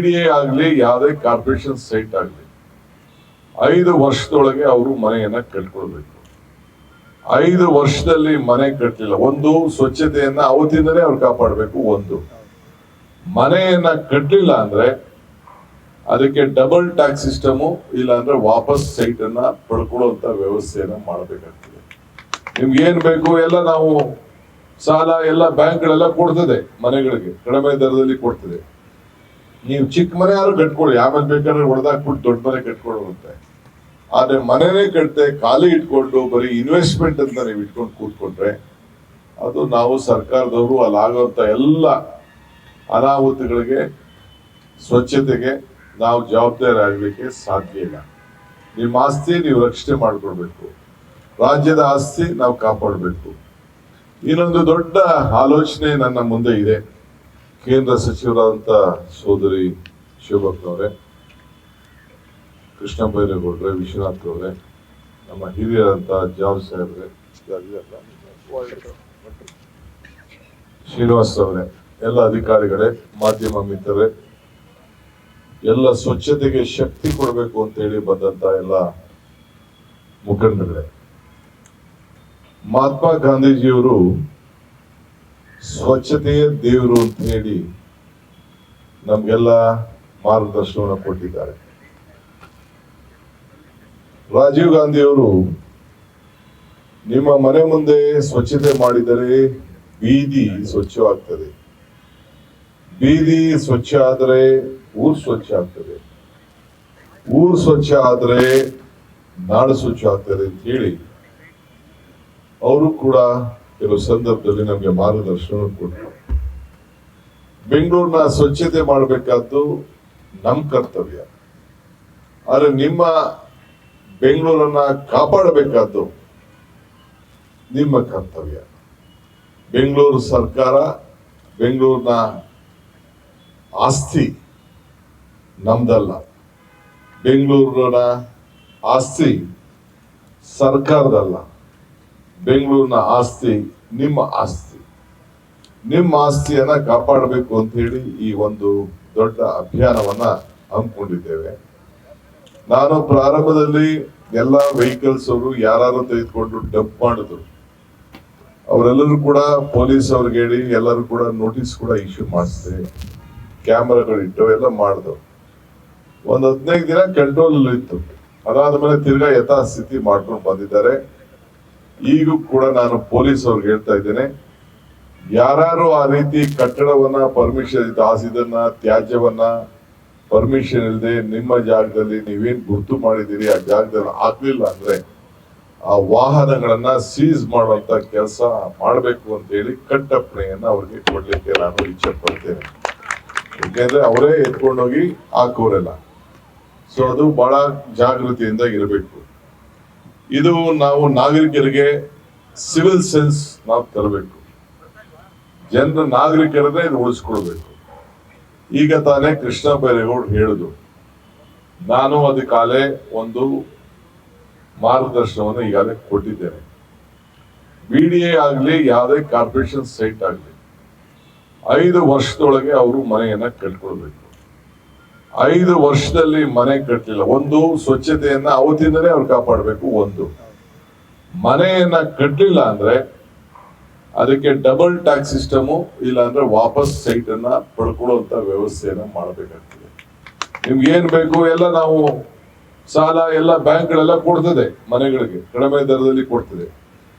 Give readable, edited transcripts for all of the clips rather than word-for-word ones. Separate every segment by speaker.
Speaker 1: BDA ಆಗಲಿ ಯಾವುದೇ corporation site ಆಗಲಿ 5 ವರ್ಷದೊಳಗೆ ಅವರು ಮನೆಯನ್ನ ಕಟ್ಕೊಳ್ಬೇಕು. 5 ವರ್ಷದಲ್ಲಿ ಮನೆ ಕಟ್ಟಲಿಲ್ಲ, ಒಂದು ಸ್ವಚ್ಛತೆಯನ್ನ ಅವತ್ತಿಂದಲೇ ಅವ್ರು ಕಾಪಾಡಬೇಕು. ಒಂದು ಮನೆಯನ್ನ ಕಟ್ಟಲಿಲ್ಲ ಅಂದ್ರೆ ಅದಕ್ಕೆ ಡಬಲ್ ಟ್ಯಾಕ್ಸ್ ಸಿಸ್ಟಮು, ಇಲ್ಲ ಅಂದ್ರೆ ವಾಪಸ್ ಸೈಟ್ ಅನ್ನ ಪಡ್ಕೊಳ್ಳುವಂತ ವ್ಯವಸ್ಥೆಯನ್ನ ಮಾಡಬೇಕಾಗ್ತದೆ. ನಿಮ್ಗೆ ಏನ್ ಬೇಕು ಎಲ್ಲ ನಾವು ಸಾಲ ಎಲ್ಲ ಬ್ಯಾಂಕ್ಗಳೆಲ್ಲ ಕೊಡ್ತದೆ, ಮನೆಗಳಿಗೆ ಕಡಿಮೆ ದರದಲ್ಲಿ ಕೊಡ್ತದೆ. ನೀವು ಚಿಕ್ಕ ಮನೆ ಯಾರು ಕಟ್ಕೊಳ್ಳಿ, ಆಮೇಲೆ ಬೇಕಾದ್ರೆ ಹೊಡೆದಾಕ್ಬಿಟ್ಟು ದೊಡ್ಡ ಮನೆ ಕಟ್ಕೊಳ್ಳುತ್ತೆ. ಆದ್ರೆ ಮನೆನೇ ಕಟ್ಟದೆ ಖಾಲಿ ಇಟ್ಕೊಂಡು ಬರೀ ಇನ್ವೆಸ್ಟ್ಮೆಂಟ್ ಅಂತ ನೀವು ಇಟ್ಕೊಂಡು ಕೂತ್ಕೊಂಡ್ರೆ ಅದು ನಾವು ಸರ್ಕಾರದವರು ಅಲ್ಲಾಗುವಂತ ಎಲ್ಲ ಅನಾಹುತಗಳಿಗೆ ಸ್ವಚ್ಛತೆಗೆ ನಾವು ಜವಾಬ್ದಾರಿ ಆಗ್ಲಿಕ್ಕೆ ಸಾಧ್ಯ ಇಲ್ಲ. ನಿಮ್ಮ ಆಸ್ತಿ ನೀವು ರಕ್ಷಣೆ ಮಾಡ್ಕೊಳ್ಬೇಕು, ರಾಜ್ಯದ ಆಸ್ತಿ ನಾವು ಕಾಪಾಡಬೇಕು. ಇನ್ನೊಂದು ದೊಡ್ಡ ಆಲೋಚನೆ ನನ್ನ ಮುಂದೆ ಇದೆ. ಕೇಂದ್ರ ಸಚಿವರಾದಂತ ಸೋದರಿ ಶಿವಭಕ್ತವರೇ, ಕೃಷ್ಣ ಬೈರೇಗೌಡ್ರೆ, ವಿಶ್ವನಾಥ್ ಅವರೇ, ನಮ್ಮ ಹಿರಿಯರಂತ ಜಾರ್ಜ್ ಸಾಹೇಬ್ರೆ, ಶ್ರೀನಿವಾಸ್ ಅವರೇ, ಎಲ್ಲ ಅಧಿಕಾರಿಗಳೇ, ಮಾಧ್ಯಮ ಮಿತ್ರರೇ, ಎಲ್ಲ ಸ್ವಚ್ಛತೆಗೆ ಶಕ್ತಿ ಕೊಡಬೇಕು ಅಂತ ಹೇಳಿ ಬಂದಂತ ಎಲ್ಲ ಮುಖಂಡಗಳೇ, ಮಹಾತ್ಮ ಗಾಂಧೀಜಿಯವರು ಸ್ವಚ್ಛತೆಯ ದೇವರು ಅಂತ ಹೇಳಿ ನಮ್ಗೆಲ್ಲ ಮಾರ್ಗದರ್ಶನವನ್ನು ಕೊಟ್ಟಿದ್ದಾರೆ. ರಾಜೀವ್ ಗಾಂಧಿ ಅವರು ನಿಮ್ಮ ಮನೆ ಮುಂದೆ ಸ್ವಚ್ಛತೆ ಮಾಡಿದರೆ ಬೀದಿ ಸ್ವಚ್ಛವಾಗ್ತದೆ, ಬೀದಿ ಸ್ವಚ್ಛ ಆದರೆ ಊರು ಸ್ವಚ್ಛ ಆಗ್ತದೆ, ಊರು ಸ್ವಚ್ಛ ಆದರೆ ನಾಡು ಸ್ವಚ್ಛ ಆಗ್ತದೆ ಅಂತ ಹೇಳಿ ಅವರು ಕೂಡ ಕೆಲವು ಸಂದರ್ಭದಲ್ಲಿ ನಮಗೆ ಮಾರ್ಗದರ್ಶನ ಕೊಟ್ಟರು. ಬೆಂಗಳೂರಿನ ಸ್ವಚ್ಛತೆ ಮಾಡಬೇಕಾದ್ದು ನಮ್ಮ ಕರ್ತವ್ಯ, ಆದ್ರೆ ನಿಮ್ಮ ಬೆಂಗಳೂರನ್ನ ಕಾಪಾಡಬೇಕಾದ್ದು ನಿಮ್ಮ ಕರ್ತವ್ಯ. ಬೆಂಗಳೂರು ಸರ್ಕಾರ, ಬೆಂಗಳೂರಿನ ಆಸ್ತಿ ನಮ್ದಲ್ಲ, ಬೆಂಗಳೂರಿನ ಆಸ್ತಿ ಸರ್ಕಾರದಲ್ಲ, ಬೆಂಗಳೂರಿನ ಆಸ್ತಿ ನಿಮ್ಮ ಆಸ್ತಿ. ನಿಮ್ಮ ಆಸ್ತಿಯನ್ನ ಕಾಪಾಡಬೇಕು ಅಂತ ಹೇಳಿ ಈ ಒಂದು ದೊಡ್ಡ ಅಭಿಯಾನವನ್ನ ಹಮ್ಮಿಕೊಂಡಿದ್ದೇವೆ. ನಾನು ಪ್ರಾರಂಭದಲ್ಲಿ ಎಲ್ಲ ವೆಹಿಕಲ್ಸ್ ಅವರು ಯಾರು ತೆಗೆದುಕೊಂಡು ಡಂಪ್ ಮಾಡಿದ್ರು, ಅವರೆಲ್ಲರೂ ಕೂಡ ಪೊಲೀಸ್ ಅವ್ರಿಗೆ ಹೇಳಿ ಎಲ್ಲರೂ ಕೂಡ ನೋಟಿಸ್ ಕೂಡ ಇಶ್ಯೂ ಮಾಡಿಸಿದೆ, ಕ್ಯಾಮರಾಗಳಿಟ್ಟು ಎಲ್ಲ ಮಾಡಿದ್ರು. ಒಂದು 15 ದಿನ ಕಂಟ್ರೋಲ್ ಇತ್ತು. ಅದಾದ್ಮೇಲೆ ತಿರ್ಗಾ ಯಥಾಸ್ಥಿತಿ ಮಾಡ್ಕೊಂಡು ಬಂದಿದ್ದಾರೆ. ಈಗೂ ಕೂಡ ನಾನು ಪೊಲೀಸ್ ಅವ್ರಿಗೆ ಹೇಳ್ತಾ ಇದ್ದೇನೆ, ಯಾರು ಆ ರೀತಿ ಕಟ್ಟಡವನ್ನ ಪರ್ಮಿಷನ್ ಇದನ್ನ ತ್ಯಾಜ್ಯವನ್ನ ಪರ್ಮಿಷನ್ ಇಲ್ಲದೆ ನಿಮ್ಮ ಜಾಗದಲ್ಲಿ ನೀವೇನ್ ಗುರ್ತು ಮಾಡಿದಿರಿ ಆ ಜಾಗದಲ್ಲಿ ಆಗ್ಲಿಲ್ಲ ಅಂದ್ರೆ ಆ ವಾಹನಗಳನ್ನ ಸೀಸ್ ಮಾಡುವಂತ ಕೆಲಸ ಮಾಡಬೇಕು ಅಂತ ಹೇಳಿ ಕಟ್ಟಪ್ಪಣೆಯನ್ನ ಅವ್ರಿಗೆ ಕೊಡ್ಲಿಕ್ಕೆ ನಾನು ಇಚ್ಛೆ ಪಡ್ತೇನೆ. ಯಾಕೆಂದ್ರೆ ಅವರೇ ಎತ್ಕೊಂಡೋಗಿ ಹಾಕೋರೆಲ್ಲ. ಸೊ ಅದು ಬಹಳ ಜಾಗೃತಿಯಿಂದ ಇರಬೇಕು. ಇದು ನಾವು ನಾಗರಿಕರಿಗೆ ಸಿವಿಲ್ ಸೆನ್ಸ್ ನಾವು ತರಬೇಕು, ಜನರ ನಾಗರಿಕರನ್ನೇ ಇದು ಉಳಿಸ್ಕೊಳ್ಬೇಕು. ಈಗ ತಾನೇ ಕೃಷ್ಣ ಬೈರೇಗೌಡ ಹೇಳುದು, ನಾನು ಅದಕ್ಕಾಲೆ ಒಂದು ಮಾರ್ಗದರ್ಶನವನ್ನು ಈಗಾಗಲೇ ಕೊಟ್ಟಿದ್ದೇನೆ. BDA ಆಗಲಿ ಯಾವುದೇ ಕಾರ್ಪೊರೇಷನ್ ಸೈಟ್ ಆಗಲಿ 5 ವರ್ಷದೊಳಗೆ ಅವರು ಮನೆಯನ್ನ ಕಟ್ಕೊಳ್ಬೇಕು. 5 ವರ್ಷದಲ್ಲಿ ಮನೆ ಕಟ್ಟಲಿಲ್ಲ, ಒಂದು ಸ್ವಚ್ಛತೆಯನ್ನ ಅವತ್ತಿಂದಲೇ ಅವ್ರು ಕಾಪಾಡಬೇಕು. ಒಂದು ಮನೆಯನ್ನ ಕಟ್ಟಲಿಲ್ಲ ಅಂದ್ರೆ ಅದಕ್ಕೆ ಡಬಲ್ ಟ್ಯಾಕ್ಸ್ ಸಿಸ್ಟಮು, ಇಲ್ಲ ಅಂದ್ರೆ ವಾಪಸ್ ಸೈಟ್ ಅನ್ನ ಪಡ್ಕೊಳ್ಳುವಂತ ವ್ಯವಸ್ಥೆಯನ್ನ ಮಾಡಬೇಕಾಗ್ತದೆ. ನಿಮ್ಗೆ ಏನ್ ಬೇಕು ಎಲ್ಲ ನಾವು ಸಾಲ ಎಲ್ಲ ಬ್ಯಾಂಕ್ಗಳೆಲ್ಲ ಕೊಡ್ತದೆ, ಮನೆಗಳಿಗೆ ಕಡಿಮೆ ದರದಲ್ಲಿ ಕೊಡ್ತದೆ.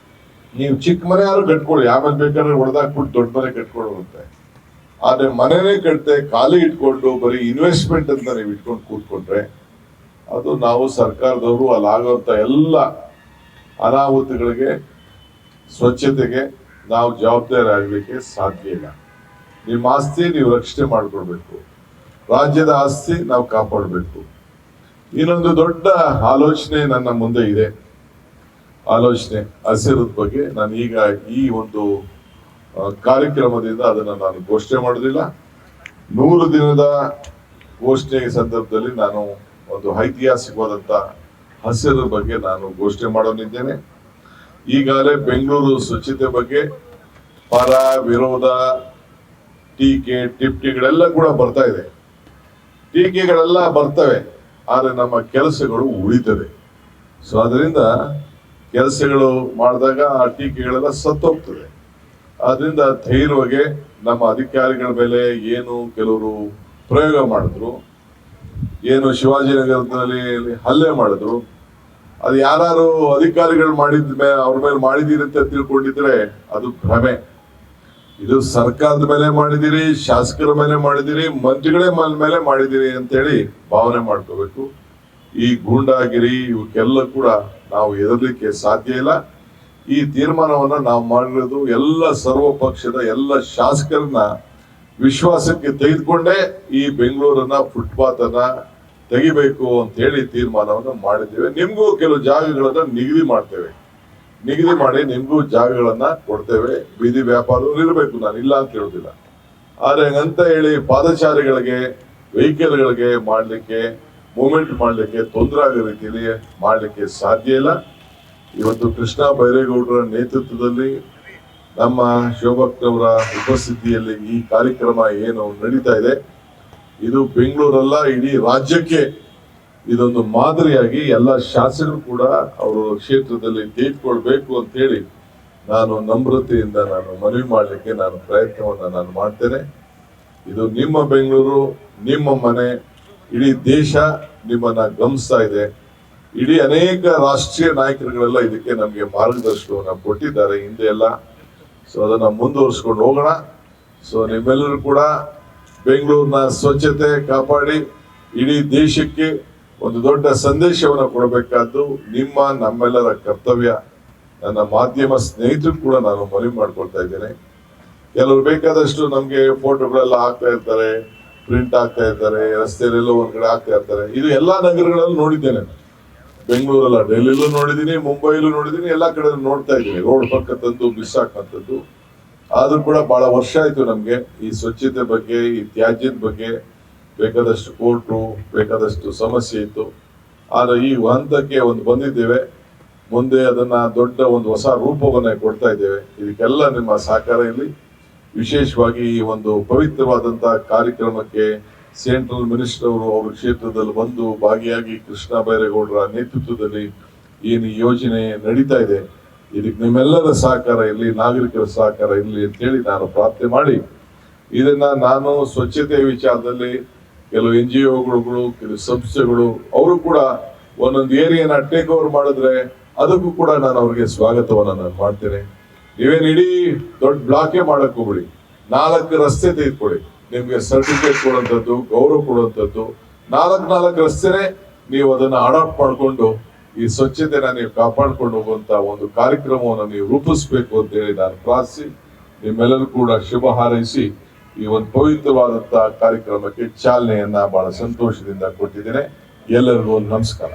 Speaker 1: ನೀವು ಚಿಕ್ಕ ಮನೆ ಯಾರು ಕಟ್ಕೊಳ್ಳಿ, ಆಮೇಲೆ ಬೇಕಾದ್ರೆ ಹೊಡೆದಾಕ್ಬಿಟ್ಟು ದೊಡ್ಡ ಮನೆ ಕಟ್ಕೊಳ್ಳುತ್ತೆ. ಆದ್ರೆ ಮನೆನೇ ಕಟ್ಟದೆ ಖಾಲಿ ಇಟ್ಕೊಂಡು ಬರೀ ಇನ್ವೆಸ್ಟ್ಮೆಂಟ್ ಅಂತ ನೀವು ಇಟ್ಕೊಂಡು ಕೂತ್ಕೊಂಡ್ರೆ ಅದು ನಾವು ಸರ್ಕಾರದವರು ಅಲ್ಲಾಗುವಂತ ಎಲ್ಲ ಅನಾಹುತಗಳಿಗೆ ಸ್ವಚ್ಛತೆಗೆ ನಾವು ಜವಾಬ್ದಾರಿ ಆಗ್ಲಿಕ್ಕೆ ಸಾಧ್ಯ ಇಲ್ಲ. ನಿಮ್ಮ ಆಸ್ತಿ ನೀವು ರಕ್ಷಣೆ ಮಾಡ್ಕೊಳ್ಬೇಕು, ರಾಜ್ಯದ ಆಸ್ತಿ ನಾವು ಕಾಪಾಡಬೇಕು. ಇನ್ನೊಂದು ದೊಡ್ಡ ಆಲೋಚನೆ ನನ್ನ ಮುಂದೆ ಇದೆ. ಆಲೋಚನೆ ಹಸಿರದ ಬಗ್ಗೆ ನಾನು ಈಗ ಈ ಒಂದು ಕಾರ್ಯಕ್ರಮದಿಂದ ಅದನ್ನ ನಾನು ಘೋಷಣೆ ಮಾಡೋದಿಲ್ಲ. 100 ದಿನದ ಘೋಷಣೆ ಸಂದರ್ಭದಲ್ಲಿ ನಾನು ಒಂದು ಐತಿಹಾಸಿಕವಾದಂತ ಹಸಿರ ಬಗ್ಗೆ ನಾನು ಘೋಷಣೆ ಮಾಡೋನಿದ್ದೇನೆ. ಈಗಾಗಲೇ ಬೆಂಗಳೂರು ಸ್ವಚ್ಛತೆ ಬಗ್ಗೆ ಪರ ವಿರೋಧ ಟೀಕೆ ಟಿಪ್ಪಣಿಗಳೆಲ್ಲ ಕೂಡ ಬರ್ತಾ ಇದೆ. ಟೀಕೆಗಳೆಲ್ಲ ಬರ್ತವೆ, ಆದ್ರೆ ನಮ್ಮ ಕೆಲಸಗಳು ಉಳಿತದೆ. ಸೊ ಅದರಿಂದ ಕೆಲಸಗಳು ಮಾಡಿದಾಗ ಆ ಟೀಕೆಗಳೆಲ್ಲ ಸತ್ತೋಗ್ತದೆ. ಆದ್ರಿಂದ ಧೈರ್ಯವಾಗಿ ನಮ್ಮ ಅಧಿಕಾರಿಗಳ ಮೇಲೆ ಏನು ಕೆಲವರು ಪ್ರಯೋಗ ಮಾಡಿದ್ರು, ಏನು ಶಿವಾಜಿನಗರದಲ್ಲಿ ಹಲ್ಲೆ ಮಾಡಿದ್ರು, ಅದು ಯಾರು ಅಧಿಕಾರಿಗಳು ಅವ್ರ ಮೇಲೆ ಮಾಡಿದೀರಿ ಅಂತ ತಿಳ್ಕೊಂಡಿದ್ರೆ ಅದು ಭ್ರಮೆ. ಇದು ಸರ್ಕಾರದ ಮೇಲೆ ಮಾಡಿದಿರಿ, ಶಾಸಕರ ಮೇಲೆ ಮಾಡಿದಿರಿ, ಮಂತ್ರಿಗಳೇ ಮೇಲೆ ಮಾಡಿದಿರಿ ಅಂತೇಳಿ ಭಾವನೆ ಮಾಡ್ಕೋಬೇಕು. ಈ ಗೂಂಡಾಗಿರಿ ಇವಕ್ಕೆಲ್ಲ ಕೂಡ ನಾವು ಎದುರ್ಲಿಕ್ಕೆ ಸಾಧ್ಯ ಇಲ್ಲ. ಈ ತೀರ್ಮಾನವನ್ನ ನಾವು ಮಾಡಿರೋದು ಎಲ್ಲ ಸರ್ವ ಪಕ್ಷದ ಎಲ್ಲ ಶಾಸಕರನ್ನ ವಿಶ್ವಾಸಕ್ಕೆ ತೆಗೆದುಕೊಂಡೇ ಈ ಬೆಂಗಳೂರನ್ನ ಫುಟ್ಪಾತ್ ಅನ್ನ ತೆಗಿಬೇಕು ಅಂತ ಹೇಳಿ ತೀರ್ಮಾನವನ್ನು ಮಾಡಿದ್ದೇವೆ. ನಿಮ್ಗೂ ಕೆಲವು ಜಾಗಗಳನ್ನ ನಿಗದಿ ಮಾಡಿ ನಿಮ್ಗೂ ಜಾಗಗಳನ್ನ ಕೊಡ್ತೇವೆ. ಬೀದಿ ವ್ಯಾಪಾರದಲ್ಲಿ ಇರಬೇಕು, ನಾನು ಇಲ್ಲ ಅಂತ ಹೇಳುದಿಲ್ಲ. ಆದ್ರೆ ಹಂಗಂತ ಹೇಳಿ ಪಾದಚಾರಿಗಳಿಗೆ, ವೆಹಿಕಲ್ಗಳಿಗೆ ಮಾಡ್ಲಿಕ್ಕೆ, ಮೂವ್ಮೆಂಟ್ ಮಾಡ್ಲಿಕ್ಕೆ ತೊಂದರೆ ಆಗೋ ರೀತಿಯಲ್ಲಿ ಮಾಡ್ಲಿಕ್ಕೆ ಸಾಧ್ಯ ಇಲ್ಲ. ಇವತ್ತು ಕೃಷ್ಣ ಬೈರೇಗೌಡರ ನೇತೃತ್ವದಲ್ಲಿ ನಮ್ಮ ಶಿವಭಕ್ತವರ ಉಪಸ್ಥಿತಿಯಲ್ಲಿ ಈ ಕಾರ್ಯಕ್ರಮ ಏನು ನಡೀತಾ ಇದೆ, ಇದು ಬೆಂಗಳೂರಲ್ಲ ಇಡೀ ರಾಜ್ಯಕ್ಕೆ ಇದೊಂದು ಮಾದರಿಯಾಗಿ ಎಲ್ಲ ಶಾಸಕರು ಕೂಡ ಅವರು ಕ್ಷೇತ್ರದಲ್ಲಿ ತೆಗೆದುಕೊಳ್ಬೇಕು ಅಂತ ಹೇಳಿ ನಾನು ನಮ್ರತೆಯಿಂದ ಮನವಿ ಮಾಡಲಿಕ್ಕೆ ಪ್ರಯತ್ನವನ್ನ ಮಾಡ್ತೇನೆ. ಇದು ನಿಮ್ಮ ಬೆಂಗಳೂರು, ನಿಮ್ಮ ಮನೆ, ಇಡೀ ದೇಶ ನಿಮ್ಮನ್ನ ಗಮನಿಸ್ತಾ ಇದೆ. ಇಡೀ ಅನೇಕ ರಾಷ್ಟ್ರೀಯ ನಾಯಕರುಗಳೆಲ್ಲ ಇದಕ್ಕೆ ನಮಗೆ ಮಾರ್ಗದರ್ಶನವನ್ನ ಕೊಟ್ಟಿದ್ದಾರೆ ಹಿಂದೆ ಎಲ್ಲ. ಸೊ ಅದನ್ನ ಮುಂದುವರಿಸ್ಕೊಂಡು ಹೋಗೋಣ. ಸೊ ನಿಮ್ಮೆಲ್ಲರೂ ಕೂಡ ಬೆಂಗಳೂರಿನ ಸ್ವಚ್ಛತೆ ಕಾಪಾಡಿ ಇಡೀ ದೇಶಕ್ಕೆ ಒಂದು ದೊಡ್ಡ ಸಂದೇಶವನ್ನು ಕೊಡಬೇಕಾದ್ದು ನಮ್ಮೆಲ್ಲರ ಕರ್ತವ್ಯ. ನನ್ನ ಮಾಧ್ಯಮ ಸ್ನೇಹಿತರು ಕೂಡ ನಾನು ಮನವಿ ಮಾಡ್ಕೊಳ್ತಾ ಇದ್ದೇನೆ. ಕೆಲವರು ಬೇಕಾದಷ್ಟು ನಮ್ಗೆ ಫೋಟೋಗಳೆಲ್ಲ ಹಾಕ್ತಾ ಇರ್ತಾರೆ, ಪ್ರಿಂಟ್ ಆಗ್ತಾ ಇರ್ತಾರೆ, ರಸ್ತೆಯಲ್ಲೆಲ್ಲೋ ಒಂದ್ ಕಡೆ ಆಗ್ತಾ ಇರ್ತಾರೆ. ಇದು ಎಲ್ಲಾ ನಗರಗಳಲ್ಲಿ ನೋಡಿದ್ದೇನೆ. ಬೆಂಗಳೂರಲ್ಲ, ಡೆಲ್ಲಿಲೂ ನೋಡಿದೀನಿ, ಮುಂಬೈಲೂ ನೋಡಿದೀನಿ, ಎಲ್ಲಾ ಕಡೆ ನೋಡ್ತಾ ಇದ್ದೀನಿ. ರೋಡ್ ಪಕ್ಕ ತಂದು ಬಿಸಾಕಂತದ್ದು. ಆದ್ರೂ ಕೂಡ ಬಹಳ ವರ್ಷ ಆಯ್ತು ನಮ್ಗೆ ಈ ಸ್ವಚ್ಛತೆ ಬಗ್ಗೆ, ಈ ತ್ಯಾಜ್ಯದ ಬಗ್ಗೆ ಬೇಕಾದಷ್ಟು ಕೋರ್ಟು, ಬೇಕಾದಷ್ಟು ಸಮಸ್ಯೆ ಇತ್ತು. ಆದ್ರೆ ಈ ಹಂತಕ್ಕೆ ಬಂದಿದ್ದೇವೆ. ಮುಂದೆ ಅದನ್ನ ದೊಡ್ಡ ಒಂದು ಹೊಸ ರೂಪವನ್ನ ಕೊಡ್ತಾ ಇದ್ದೇವೆ. ಇದಕ್ಕೆಲ್ಲ ನಿಮ್ಮ ಸಹಕಾರ ಇರಲಿ. ವಿಶೇಷವಾಗಿ ಈ ಒಂದು ಪವಿತ್ರವಾದಂತಹ ಕಾರ್ಯಕ್ರಮಕ್ಕೆ ಸೆಂಟ್ರಲ್ ಮಿನಿಸ್ಟರ್ ಅವರು ಅವ್ರ ಕ್ಷೇತ್ರದಲ್ಲಿ ಬಂದು ಭಾಗಿಯಾಗಿ ಕೃಷ್ಣ ಬೈರೇಗೌಡರ ನೇತೃತ್ವದಲ್ಲಿ ಏನು ಯೋಜನೆ ನಡೀತಾ ಇದೆ, ಇದಕ್ಕೆ ನಿಮ್ಮೆಲ್ಲರ ಸಹಕಾರ ಇರಲಿ, ನಾಗರಿಕರ ಸಹಕಾರ ಇರಲಿ ಅಂತ ಹೇಳಿ ನಾನು ಪ್ರಾರ್ಥನೆ ಮಾಡಿ, ಇದನ್ನ ನಾನು ಸ್ವಚ್ಛತೆ ವಿಚಾರದಲ್ಲಿ ಕೆಲವು NGOಗಳು, ಕೆಲವು ಸಂಸ್ಥೆಗಳು ಅವರು ಕೂಡ ಒಂದೊಂದು ಏರಿಯಾನ ಟೇಕ್ ಓವರ್ ಮಾಡಿದ್ರೆ ಅದಕ್ಕೂ ಕೂಡ ನಾನು ಅವ್ರಿಗೆ ಸ್ವಾಗತವನ್ನ ಮಾಡ್ತೇನೆ. ನೀವೇನು ಇಡೀ ದೊಡ್ಡ ಬ್ಲಾಕೇ ಮಾಡಕ್ ಹೋಗ್ಬಿಡಿ, 4 ರಸ್ತೆ ತೆಗೆದುಕೊಳ್ಳಿ. ನಿಮ್ಗೆ ಸರ್ಟಿಫಿಕೇಟ್ ಕೊಡುವಂಥದ್ದು, ಗೌರವ ಕೊಡುವಂಥದ್ದು 4 ರಸ್ತೆನೆ ನೀವು ಅದನ್ನ ಅಡಾಪ್ಟ್ ಮಾಡ್ಕೊಂಡು ಈ ಸ್ವಚ್ಛತೆನ ನೀವು ಕಾಪಾಡ್ಕೊಂಡು ಹೋಗುವಂತ ಒಂದು ಕಾರ್ಯಕ್ರಮವನ್ನು ನೀವು ರೂಪಿಸ್ಬೇಕು ಅಂತ ಹೇಳಿ ನಾನು ಪ್ರಾರ್ಥಿಸಿ ನಿಮ್ಮೆಲ್ಲರೂ ಕೂಡ ಶುಭ ಹಾರೈಸಿ ಈ ಒಂದು ಪವಿತ್ರವಾದಂತಹ ಕಾರ್ಯಕ್ರಮಕ್ಕೆ ಚಾಲನೆಯನ್ನ ಬಹಳ ಸಂತೋಷದಿಂದ ಕೊಟ್ಟಿದ್ದೇನೆ. ಎಲ್ಲರಿಗೂ ನಮಸ್ಕಾರ.